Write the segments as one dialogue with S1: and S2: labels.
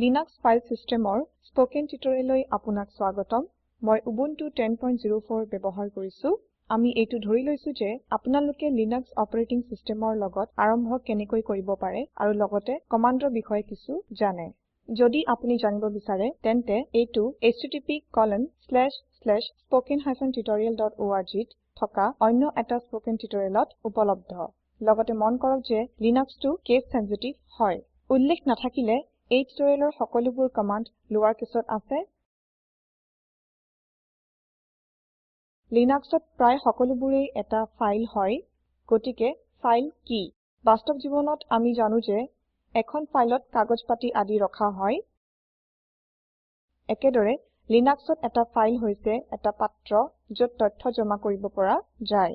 S1: Linux file সিস্টেমৰ spoken টিউটৰিয়েললৈ আপোনাক স্বাগতম মই উবুন্টু 10.04 ব্যৱহাৰ কৰিছো আমি এইটো ধৰি লৈছো যে আপোনালোকে লিনাক্স অপাৰেটিং সিস্টেমৰ লগত আৰম্ভ কেনেকৈ কৰিব পাৰে আৰু লগতে কমাণ্ডৰ বিষয়ে কিছু জানে যদি আপুনি জানিব বিচাৰে তেন্তে এইটো http://spoken-tutorial.org ত থকা অন্য এটা স্পোকেন টিউটৰিয়েলত উপলব্ধ লগতে মন কৰক যে লিনাক্সটো কেছ সেনচিটিভ হয় উল্লেখ নাথাকিলে এই টিউটৰিয়েলৰ সকলোবোৰ কমান্ড লোৱাৰ কেছত আছে লিনাক্সত প্ৰায় সকলোবোৰেই এটা ফাইল হয় গতিকে ফাইল কি বাস্তৱ জীৱনত আমি জানো যে এখন ফাইলত কাগজ পাতি আদি ৰখা হয় একেদৰে লিনাক্সত এটা ফাইল হৈছে এটা পাত্ৰ য'ত তথ্য জমা কৰিব পৰা যায়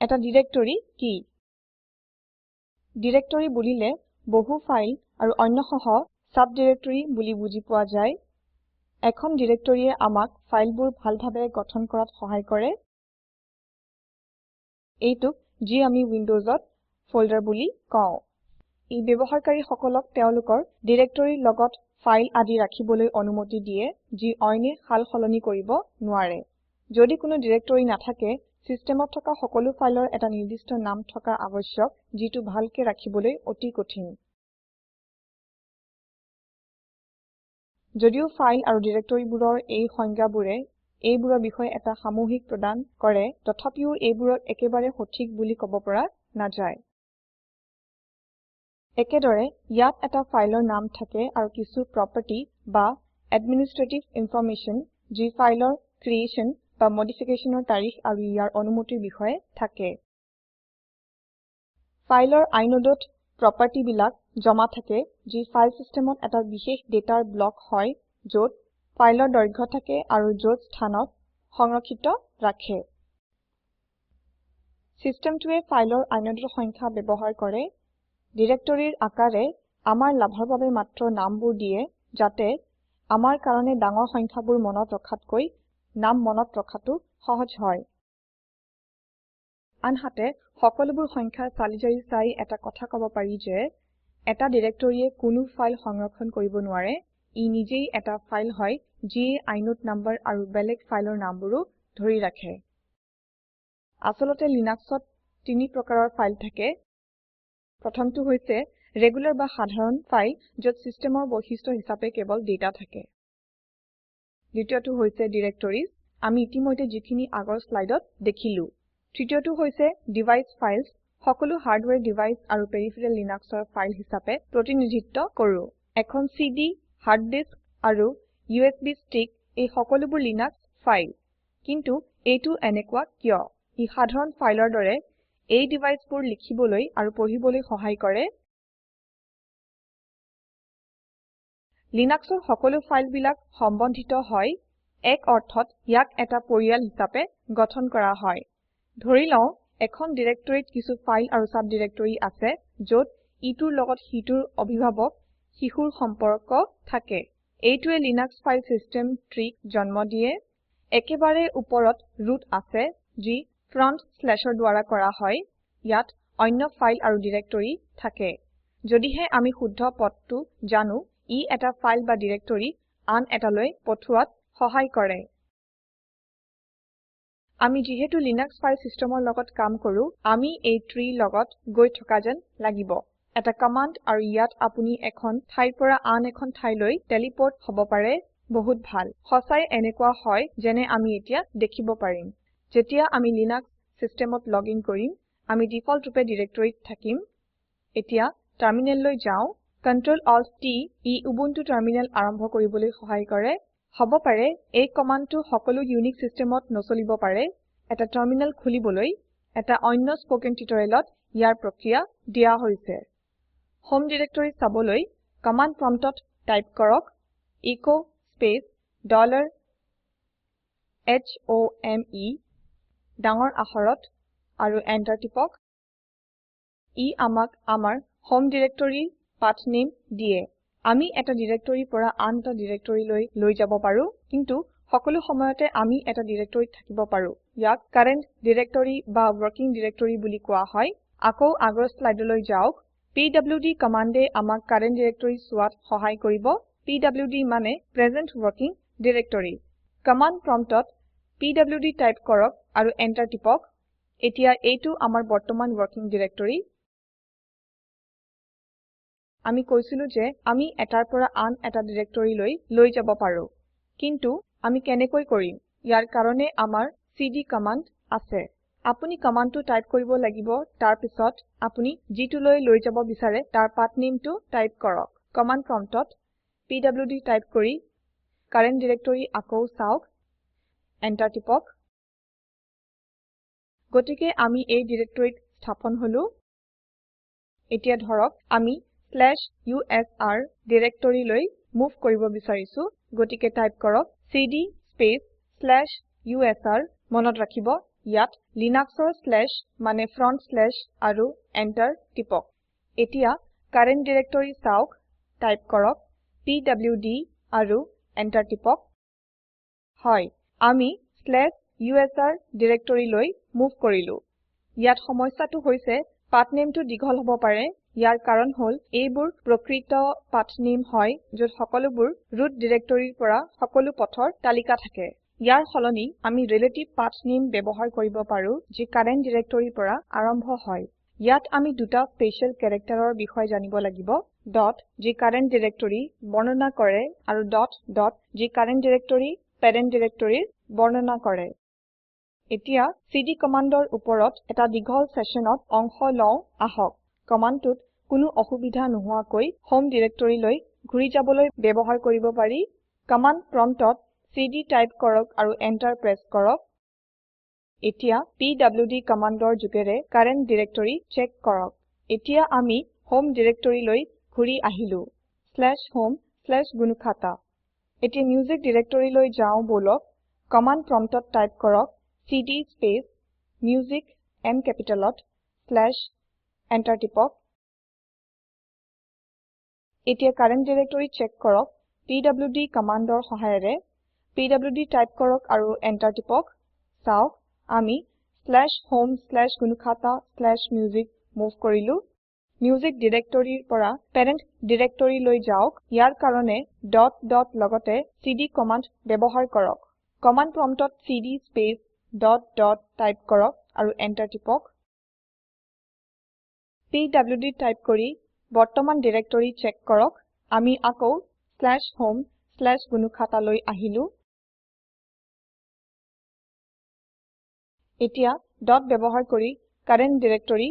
S1: এটা ডিৰেক্টৰী কি ডিৰেক্টৰী বুলিলে বহু ফাইল আৰু অন্যসহ সাবডিৰেক্টৰী বুলি বুজি পোৱা যায় এখন ডিৰেক্টৰীয়ে আমাক ফাইলবোৰ ভালভাৱে গঠন কৰাত সহায় কৰে এইটোক যি আমি উইন্ডোজত ফোল্ডাৰ বুলি কওঁ ই ব্যৱহাৰকাৰীসকলক তেওঁলোকৰ ডিৰেক্টৰীৰ লগত ফাইল আদি ৰাখিবলৈ অনুমতি দিয়ে যি অইনে সালসলনি কৰিব নোৱাৰে যদি কোনো ডিৰেক্টৰী নাথাকে সিস্টেমত থকা সকলো ফাইলৰ এটা নিৰ্দিষ্ট নাম থকা আৱশ্যক যিটো ভালকে ৰাখিবলৈ অতি কঠিন যদিও ফাইল আৰু ডিৰেক্টৰীবোৰৰ এই সংজ্ঞাবোৰে এইবোৰৰ বিষয়ে এটা সামূহিক প্ৰদান কৰে তথাপিও এইবোৰক একেবাৰে সঠিক বুলি ক'ব পৰা নাযায় একেদৰে ইয়াত এটা ফাইলৰ নাম থাকে আৰু কিছু প্ৰপাৰ্টি বা এডমিনিষ্ট্ৰেটিভ ইনফৰমেশ্যন যি ফাইলৰ ক্ৰিয়েশ্যন বা মডিফিকেশ্যনৰ তাৰিখ আৰু ইয়াৰ অনুমতিৰ বিষয়ে থাকে ফাইলৰ আইনডত প্ৰপাৰ্টি বিলাক জমা থাকে যি ফাইল সিস্টেমত এটা বিশেষ ডেটাৰ ব্লক হয় য'ত ফাইলৰ দৈৰ্ঘ্য থাকে আৰু য'ত স্থানত সংৰক্ষিত ৰাখে সিস্টেমটোৱে ফাইলৰ আইনডৰ সংখ্যা ব্যৱহাৰ কৰে ডিৰেক্টৰীৰ আকাৰে আমাৰ লাভৰ বাবে মাত্ৰ নামবোৰ দিয়ে যাতে আমাৰ কাৰণে ডাঙৰ সংখ্যাবোৰ মনত ৰখাতকৈ নাম মনত ৰখাটো সহজ হয় আনহাতে সকলোবোৰ সংখ্যা চালিজাৰি চাই এটা কথা ক'ব পাৰি যে এটা ডিৰেক্টৰীয়ে কোনো ফাইল সংৰক্ষণ কৰিব নোৱাৰে ই নিজেই এটা ফাইল হয় যিয়ে ইনদে নম্বৰ আৰু বেলেগ ফাইলৰ নামবোৰো ধৰি ৰাখে আচলতে লিনাক্সত তিনি প্ৰকাৰৰ ফাইল থাকে প্ৰথমটো হৈছে ৰেগুলাৰ বা সাধাৰণ ফাইল য'ত সিস্টেমৰ বৈশিষ্ট্য হিচাপে কেৱল ডেটা থাকে দ্বিতীয়টো হৈছে ডিৰেক্টৰিজ আমি ইতিমধ্যে যিখিনি আগৰ স্লাইডত দেখিলো তৃতীয়টো হৈছে ডিভাইচ ফাইলছ সকলো হাৰ্ডৱেৰ ডিভাইচ আৰু পেৰিফেৰাল লিনাক্সৰ ফাইল হিচাপে প্ৰতিনিধিত্ব কৰো এখন সিডি হাৰ্ড ডিস্ক আৰু ইউএছবি ষ্টিক এই সকলোবোৰ লিনাক্স ফাইল কিন্তু এইটো এনেকুৱা কিয় ই সাধাৰণ ফাইলৰ দৰে এই ডিভাইচবোৰ লিখিবলৈ আৰু পঢ়িবলৈ সহায় কৰে লিনাক্সৰ সকলো ফাইলবিলাক সম্বন্ধিত হয় এক অৰ্থত ইয়াক এটা পৰিয়াল হিচাপে গঠন কৰা হয় ধৰি লওঁ এখন ডিৰেক্টৰীত কিছু ফাইল আৰু সাব ডিৰেক্টৰী আছে য'ত ইটোৰ লগত সিটোৰ অভিভাৱক শিশুৰ সম্পৰ্ক থাকে এইটোৱে লিনাক্স ফাইল সিস্টেম ট্ৰীক জন্ম দিয়ে একেবাৰে ওপৰত ৰুট আছে যি ফ্ৰণ্ট শ্লেছৰ দ্বাৰা কৰা হয় ইয়াত অন্য ফাইল আৰু ডিৰেক্টৰী থাকে যদিহে আমি শুদ্ধ পথটো জানো ই এটা ফাইল বা ডিৰেক্টৰী আন এটালৈ পঠোৱাত সহায় কৰে আমি যিহেতু লিনাক্স ফাইল সিস্টেমৰ লগত কাম কৰো আমি এই ট্ৰীৰ লগত গৈ থকা যেন লাগিব এটা কমান্ড আৰু ইয়াত আপুনি এখন ঠাইৰ পৰা আন এখন ঠাইলৈ টেলিপোৰ্ট হ'ব পাৰে বহুত ভাল সঁচাই এনেকুৱা হয় যেনে আমি এতিয়া দেখিব পাৰিম যেতিয়া আমি লিনাক্স সিস্টেমত লগইন কৰিম আমি ডিফল্ট ৰূপে ডিৰেক্টৰীত থাকিম এতিয়া টাৰ্মিনেললৈ যাওঁ Ctrl Alt T ই উবুন্টু টাৰ্মিনেল আৰম্ভ কৰিবলৈ সহায় কৰে হ'ব পাৰে এই কমান্ডটো সকলো ইউনিক্স সিস্টেমত নচলিব পাৰে এটা টাৰ্মিনেল খুলিবলৈ এটা অন্য স্পোকেন টিউটৰিয়েলত ইয়াৰ প্ৰক্ৰিয়া দিয়া হৈছে হোম ডিৰেক্টৰী চাবলৈ কমান্ড প্ৰম্পটত টাইপ কৰক এচ স্পেচ ডলাৰ HOME ডাঙৰ আখৰত আৰু এন্টাৰ টিপক ই আমাক আমাৰ হোম ডিৰেক্টৰীৰ পাথ নেম দিয়ে আমি এটা ডিৰেক্টৰীৰ পৰা আন এটা ডিৰেক্টৰীলৈ লৈ যাব পাৰো কিন্তু সকলো সময়তে আমি এটা ডিৰেক্টৰীত থাকিব পাৰো ইয়াক কাৰেণ্ট ডিৰেক্টৰী বা ৱৰ্কিং ডিৰেক্টৰী বুলি কোৱা হয় আকৌ আগৰ স্লাইডলৈ যাওক পিডব্লিউডি কমাণ্ডে আমাক কাৰেণ্ট ডিৰেক্টৰী চোৱাত সহায় কৰিব PWD মানে Present Working Directory Command promptত PWD type কৰক আৰু enter টিপক এতিয়া এইটো আমাৰ বৰ্তমান working directory আমি কৈছিলো যে আমি এটাৰ পৰা আন এটা directory লৈ যাব পাৰো কিন্তু আমি কেনেকৈ কৰিম ইয়াৰ কাৰণে আমাৰ cd command আছে আপুনি কমাণ্ডটো টাইপ কৰিব লাগিব তাৰ পিছত আপুনি যিটো লৈ যাব বিচাৰে তাৰ পাথ নেমটো টাইপ কৰক কমাণ্ড প্ৰম্পটত pwd টাইপ কৰি কাৰেণ্ট ডাইৰেক্টৰী আকৌ চাওক এন্টাৰ টিপক গতিকে আমি এই ডাইৰেক্টৰীত স্থাপন হলো এতিয়া ধৰক আমি /usr ডাইৰেক্টৰী লৈ মুভ কৰিব বিচাৰিছো গতিকে টাইপ কৰক cd স্পেচ /usr মনত ৰাখিব ইয়াত লিনাক্সৰ শ্লেচ মানে ফ্ৰণ্ট শ্লেচ আৰু এন্টাৰ টিপক এতিয়া কাৰেণ্ট ডাইৰেক্টৰী চাওক টাইপ কৰক pwd আৰু এন্টাৰ টিপক হয় আমি /usr ডাইৰেক্টৰী লৈ মুভ কৰিলো ইয়াত সমস্যাটো হৈছে পাথ নেমটো দীঘল হ'ব পাৰে ইয়াৰ কাৰণ হ'ল এইবোৰ প্ৰকৃত পাথ নেম হয় য'ত সকলোবোৰ ৰুট ডাইৰেক্টৰীৰ পৰা সকলো পথৰ তালিকা থাকে ইয়াৰ সলনি আমি ৰিলেটিভ পাথ নেম ব্যৱহাৰ কৰিব পাৰো যি কাৰেণ্ট ডাইৰেক্টৰীৰ পৰা আৰম্ভ হয় ইয়াত আমি দুটা স্পেশাল কেৰেক্টাৰৰ বিষয়ে জানিব লাগিব ডট যি কাৰেণ্ট ডাইৰেক্টৰী বৰ্ণনা কৰে আৰু ডট যি কাৰেণ্ট ডাইৰেক্টৰী পেৰেণ্ট ডাইৰেক্টৰীৰ বৰ্ণনা কৰে এতিয়া cd কমাণ্ডৰ ওপৰত এটা দীঘল সেশনত অংশ লওঁ আহক কমাণ্ডটোত কোনো অসুবিধা নোহোৱাকৈ হোম ডাইৰেক্টৰীলৈ ঘূৰি যাবলৈ ব্যৱহাৰ কৰিব পাৰি কমাণ্ড প্ৰম্পটত cd টাইপ কৰক আৰু এন্টাৰ প্ৰেছ কৰক এতিয়া pwd কমাণ্ডৰ যোগেৰে কাৰেণ্ট ডাইৰেক্টৰী চেক কৰক এতিয়া আমি হোম ডাইৰেক্টৰীলৈ ঘূৰি আহিলো /home/gunukhata এতিয়া মিউজিক ডাইৰেক্টৰীলৈ যাওঁ বলক কমাণ্ড প্ৰম্পটত টাইপ কৰক cd space music m কেপিটেলত / enter টিপক এতিয়া কাৰেণ্ট ডাইৰেক্টৰী চেক কৰক pwd কমাণ্ডৰ সহায়েৰে pwd টাইপ কৰক আৰু এন্টাৰ টিপক চাওক আমি /home/gunukhata/music মুভ কৰিলো মিউজিক ডাইৰেক্টৰীৰ পৰা পেৰেণ্ট ডাইৰেক্টৰীলৈ যাওক ইয়াৰ কাৰণে ডট লগতে cd কমাণ্ড ব্যৱহাৰ কৰক কমাণ্ড প্ৰম্পটত cd স্পেচ ডট টাইপ কৰক আৰু এন্টাৰ টিপক pwd টাইপ কৰি বৰ্তমান ডাইৰেক্টৰী চেক কৰক আমি আকৌ /home/gunukhata লৈ আহিলো এতিয়া ডট ব্যৱহাৰ কৰি কাৰেণ্ট ডাইৰেক্টৰী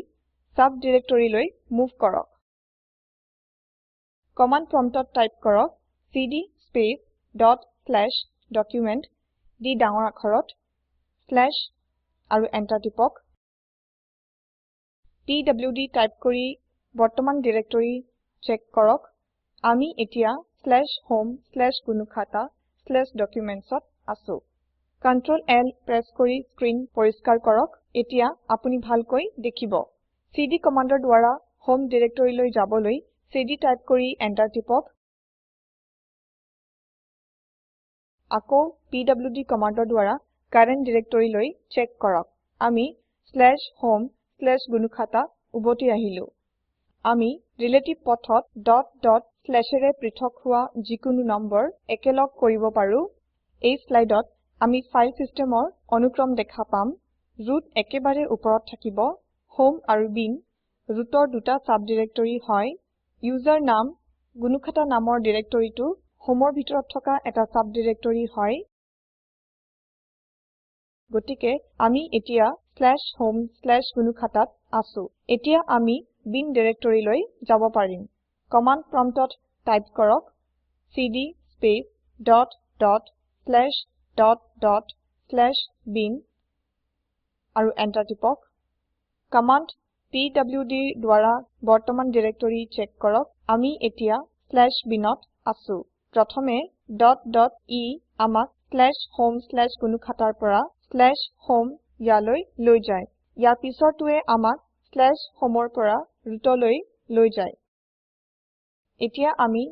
S1: সাব ডাইৰেক্টৰীলৈ মুভ কৰক কমাণ্ড প্ৰম্পটত টাইপ কৰক cd স্পেচ ./document দি ডাঙৰ আখৰত / আৰু এন্টাৰ টিপক pwd টাইপ কৰি বৰ্তমান ডাইৰেক্টৰী চেক কৰক আমি এতিয়া /home/gunukhata/documentsত আছো Ctrl L প্ৰেছ কৰি স্ক্ৰীন পৰিষ্কাৰ কৰক এতিয়া আপুনি ভালকৈ দেখিব cd কমাণ্ডৰ দ্বাৰা হোম ডাইৰেক্টৰীলৈ যাবলৈ cd টাইপ কৰি এন্টাৰ টিপক আকৌ pwd কমাণ্ডৰ দ্বাৰা কাৰেণ্ট ডাইৰেক্টৰীলৈ চেক কৰক আমি /home/gunukhata উভতি আহিলো আমি ৰিলেটিভ পথত ডটৰে পৃথক হোৱা যিকোনো নম্বৰ একেলগ কৰিব পাৰো এই স্লাইডত আমি ফাইল সিস্টেমৰ অনুক্ৰম দেখা পাম ৰুট একেবাৰে ওপৰত থাকিব হোম আৰু বিন ৰুটৰ দুটা সাব ডাইৰেক্টৰী হয় ইউজাৰ নাম গুনুখাতা নামৰ ডাইৰেক্টৰীটো হোমৰ ভিতৰত থকা এটা সাব ডাইৰেক্টৰী হয় গতিকে আমি এতিয়া /home/gunukhataত আছো এতিয়া আমি বিন ডাইৰেক্টৰীলৈ যাব পাৰিম কমাণ্ড প্ৰম্পটত টাইপ কৰক cd স্পেচ ./bin আৰু এন্টাৰ টিপক কমাণ্ড pwd দ্বাৰা বৰ্তমান ডাইৰেক্টৰী চেক কৰক আমি এতিয়া /binত আছো প্ৰথমে .e আমাক /home/gunukhataৰ পৰা /home ইয়ালৈ লৈ যায় ইয়াৰ পিছৰটোৱে আমাক /homeৰ পৰা ৰুটলৈ লৈ যায় এতিয়া আমি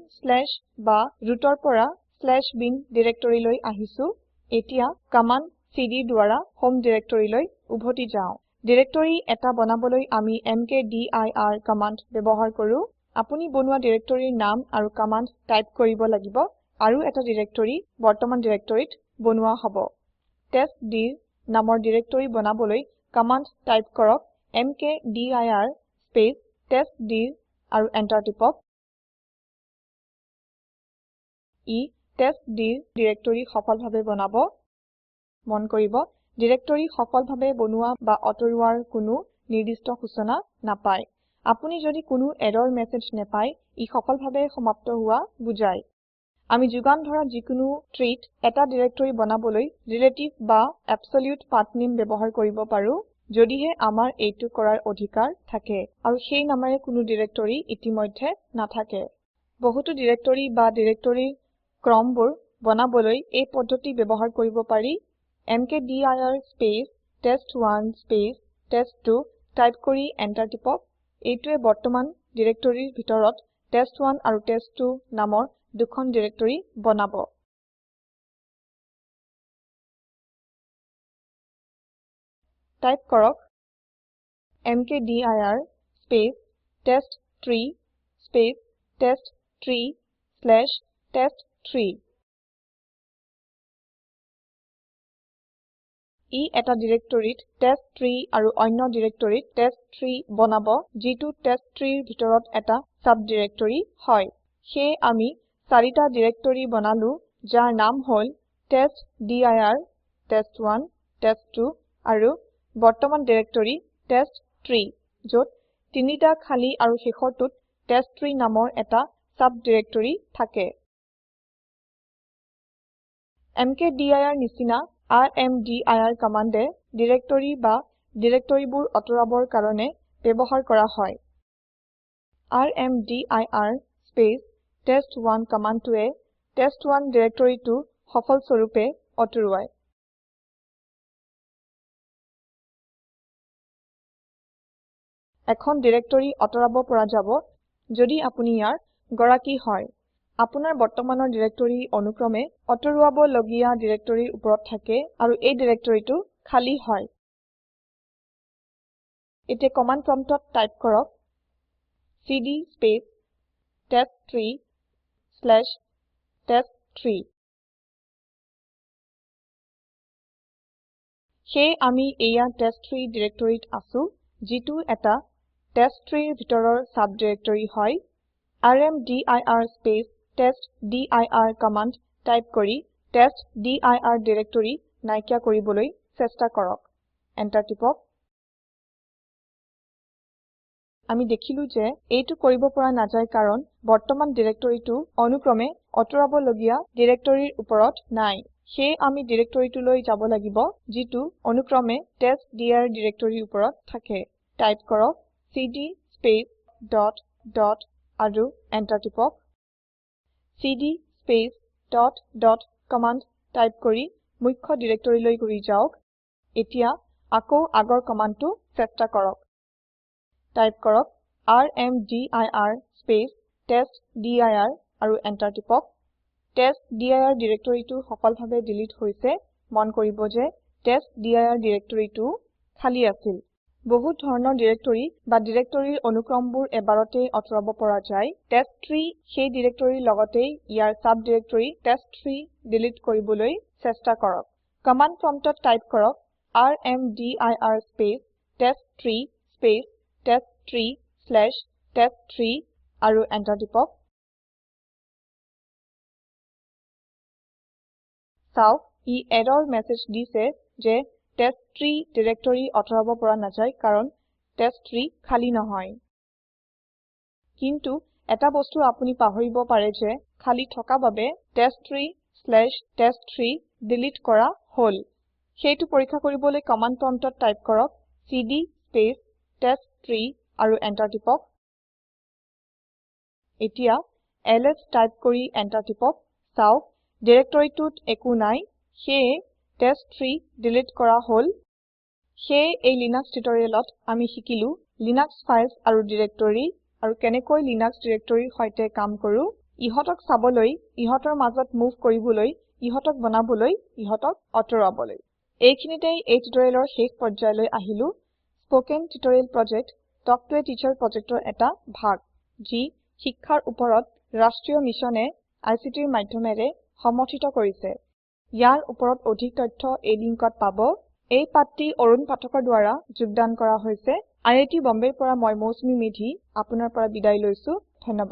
S1: বা ৰুটৰ পৰা /bin ডাইৰেক্টৰীলৈ আহিছো এতিয়া কমাণ্ড cd দ্বাৰা হোম ডাইৰেক্টৰীলৈ উভতি যাওঁ ডাইৰেক্টৰী এটা বনাবলৈ আমি মকদিৰ কমাণ্ড ব্যৱহাৰ কৰো আপুনি বনোৱা ডিৰেক্টৰীৰ নাম আৰু কমান্ড টাইপ কৰিব লাগিব আৰু এটা ডিৰেক্টৰী বৰ্তমান ডিৰেক্টৰীত বনোৱা হ'ব টেষ্টডিৰ নামৰ ডিৰেক্টৰী বনাবলৈ কমান্ড টাইপ কৰক mkdir স্পেচ টেষ্টডিৰ আৰু এন্টাৰ টিপক ই টেষ্টডিৰ ডিৰেক্টৰী সফলভাৱে বনাব মন কৰিব ডিৰেক্টৰী সফলভাৱে বনোৱা বা অতৰুৱাৰ কোনো নিৰ্দিষ্ট সূচনা নাপায় আপুনি যদি কোনো এৰৰ মেছেজ নেপায় ই সফলভাৱে সমাপ্ত হোৱা বুজায় আমি যোগান ধৰা যিকোনো ট্ৰিত এটা ডিৰেক্টৰী বনাবলৈ ৰিলেটিভ বা এবছলিউট পাথনেম ব্যৱহাৰ কৰিব পাৰো যদিহে আমাৰ এইটো কৰাৰ অধিকাৰ থাকে আৰু সেই নামেৰে কোনো ডিৰেক্টৰী ইতিমধ্যে নাথাকে বহুতো ডিৰেক্টৰী বা ডিৰেক্টৰীৰ ক্ৰমবোৰ বনাবলৈ এই পদ্ধতি ব্যৱহাৰ কৰিব পাৰি mkdir স্পেচ টেষ্ট1 স্পেচ টেষ্ট2 টাইপ কৰি এন্টাৰ টিপক এইটোৱে বৰ্তমান ডিৰেক্টৰীৰ ভিতৰত টেষ্ট1 আৰু টেষ্ট2 নামৰ দুখন ডিৰেক্টৰী বনাব টাইপ কৰক mkdir স্পেচ টেষ্ট3 স্পেচ টেষ্ট3 স্লেছ টেষ্ট3 ই এটা ডিৰেক্টৰীত টেষ্ট3 আৰু অন্য ডিৰেক্টৰীত টেষ্ট3 বনাব যিটো টেষ্ট3ৰ ভিতৰত এটা সাব ডিৰেক্টৰী হয় সেয়ে আমি চাৰিটা ডিৰেক্টৰী বনালো যাৰ নাম হল টেষ্টডিৰ টেষ্ট1 টেষ্ট2 আৰু বৰ্তমান ডিৰেক্টৰী টেষ্ট3 যত তিনিটা খালি আৰু শেষৰটোত টেষ্ট3 নামৰ এটা সাব ডিৰেক্টৰী থাকে mkdir নিচিনা ৰ্মদিৰ কমান্ডে ডিৰেক্টৰী বা ডিৰেক্টৰীবোৰ অতৰাবৰ কাৰণে ব্যৱহাৰ কৰা হয় ৰ্মদিৰ স্পেচ টেষ্ট1 কমান্ডটোৱে টেষ্ট1 ডিৰেক্টৰীটো সফলস্বৰূপে অতৰুৱায় এখন ডিৰেক্টৰী অতৰাব পৰা যাব যদি আপুনি ইয়াৰ গৰাকী হয় আপোনাৰ বৰ্তমানৰ ডিৰেক্টৰী অনুক্ৰমে অতৰুৱাব লগিয়া ডিৰেক্টৰীৰ ওপৰত থাকে আৰু এই ডিৰেক্টৰীটো খালি হয় এতিয়া কমান্ড প্ৰম্পটত টাইপ কৰক cd স্পেচ টেষ্ট3 স্লেছ টেষ্ট3 সেয়ে আমি এয়া টেষ্ট3 ডিৰেক্টৰীত আছো যিটো এটা টেষ্ট3ৰ ভিতৰৰ সাব ডিৰেক্টৰী হয় ৰ্মদিৰ স্পেচ টেষ্টডিৰ কমান্ড টাইপ কৰি টেষ্টডিৰ ডিৰেক্টৰী নাইকিয়া কৰিবলৈ চেষ্টা কৰক এন্টাৰ টিপক আমি দেখিলো যে এইটো কৰিব পৰা নাযায় কাৰণ বৰ্তমান ডিৰেক্টৰীটো অনুক্ৰমে অতৰাব লগিয়া ডিৰেক্টৰীৰ ওপৰত নাই সেয়ে আমি ডিৰেক্টৰীটোলৈ যাব লাগিব যিটো অনুক্ৰমে টেষ্টডিৰ ডিৰেক্টৰীৰ ওপৰত থাকে টাইপ কৰক cd স্পেচ ডট ডট আৰু এন্টাৰ টিপক cd space dot dot command type কৰি মুখ্য ডিৰেক্টৰীলৈ ঘূৰি যাওক এতিয়া আকৌ আগৰ কমান্ডটো চেষ্টা কৰক টাইপ কৰক ৰ্মদিৰ স্পেচ টেষ্টডিৰ আৰু এন্টাৰ টিপক টেষ্টডিৰ ডিৰেক্টৰীটো সফলভাৱে ডিলিট হৈছে মন কৰিব যে টেষ্টডিৰ ডিৰেক্টৰীটো খালি আছিল বহুত ধৰণৰ ডিৰেক্টৰী বা ডিৰেক্টৰীৰ অনুক্ৰমবোৰ এবাৰতে অতৰাব পৰা যায় টেষ্ট3 সেই ডিৰেক্টৰীৰ লগতেই ইয়াৰ সাব ডিৰেক্টৰী টেষ্ট3 ডিলিট কৰিবলৈ চেষ্টা কৰক কমান্ড প্ৰম্পটত টাইপ কৰক ৰ্মদিৰ স্পেচ টেষ্ট3 স্পেচ টেষ্ট3 স্লেছ টেষ্ট3 আৰু এন্টাৰ টিপক চাওক ই এৰৰ মেছেজ দিছে যে টেষ্ট3 ডিৰেক্টৰী অতৰাব পৰা নাযায় কাৰণ টেষ্ট3 খালি নহয় কিন্তু এটা বস্তু আপুনি পাহৰিব পাৰে যে খালি থকা বাবে টেষ্ট3/টেষ্ট3 ডিলিট কৰা হল সেইটো পৰীক্ষা কৰিবলৈ কমান্ড প্ৰম্পটত টাইপ কৰক cd স্পেচ টেষ্ট3 আৰু এন্টাৰ টিপক এতিয়া এলএছ টাইপ কৰি এন্টাৰ টিপক চাওক ডিৰেক্টৰীটোত একো নাই সেয়ে টেষ্ট3 ডিলিট কৰা হল সেয়ে এই লিনাক্স টিউটৰিয়েলত আমি শিকিলো লিনাক্স ফাইলছ আৰু ডিৰেক্টৰী আৰু কেনেকৈ লিনাক্স ডিৰেক্টৰীৰ সৈতে কাম কৰো ইহতক চাবলৈ ইহতৰ মাজত মুভ কৰিবলৈ ইহতক বনাবলৈ ইহতক অতৰাবলৈ এইখিনিতেই এই টিউটৰিয়েলৰ শেষ পৰ্যায়লৈ আহিলো spoken tutorial project talk to a teacher প্ৰজেক্টৰ এটা ভাগ যি শিক্ষাৰ ওপৰত ৰাষ্ট্ৰীয় মিছনে ICTৰ মাধ্যমেৰে সমৰ্থিত কৰিছে ইয়াৰ ওপৰত অধিক তথ্য এই লিংকত পাব এই পাঠটি অৰুণ পাঠকৰ দ্বাৰা যোগদান কৰা হৈছে IIT বম্বেৰ পৰা মই মৌচুমী মেধি আপোনাৰ পৰা বিদায় লৈছো ধন্যবাদ